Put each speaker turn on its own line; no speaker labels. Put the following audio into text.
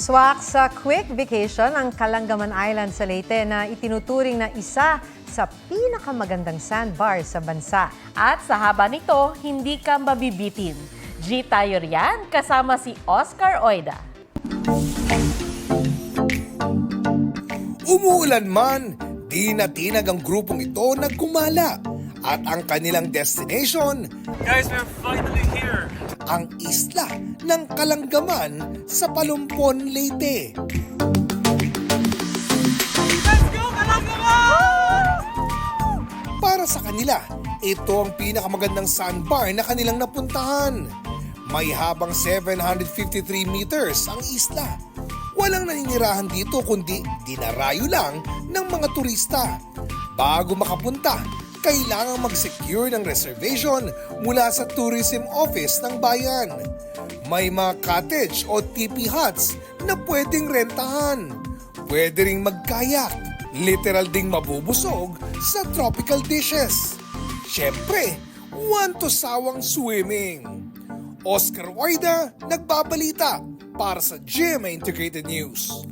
Swak sa quick vacation ang Kalangaman Island sa Leyte na itinuturing na isa sa pinakamagandang sandbar sa bansa.
At sa haba nito, hindi ka mabibitin. G tayo riyan kasama si Oscar Oida.
Umuulan man, di natinag ang grupong ito nagkumala. At ang kanilang destination,
Guys, we're finally here.
ang isla ng Kalangaman sa Palumpon, Leyte.
Let's go, Kalangaman!
Para sa kanila, ito ang pinakamagandang sandbar na kanilang napuntahan. May habang 753 meters ang isla. Walang naninirahan dito kundi dinarayo lang ng mga turista. Bago makapunta, kailangang mag-secure ng reservation mula sa tourism office ng bayan. May mga cottage o tipi huts na pwedeng rentahan. Pwede ring magkayak. Literal ding mabubusog sa tropical dishes. Siyempre, want to sawang swimming. Oscar Oida, nagbabalita para sa GMA Integrated News.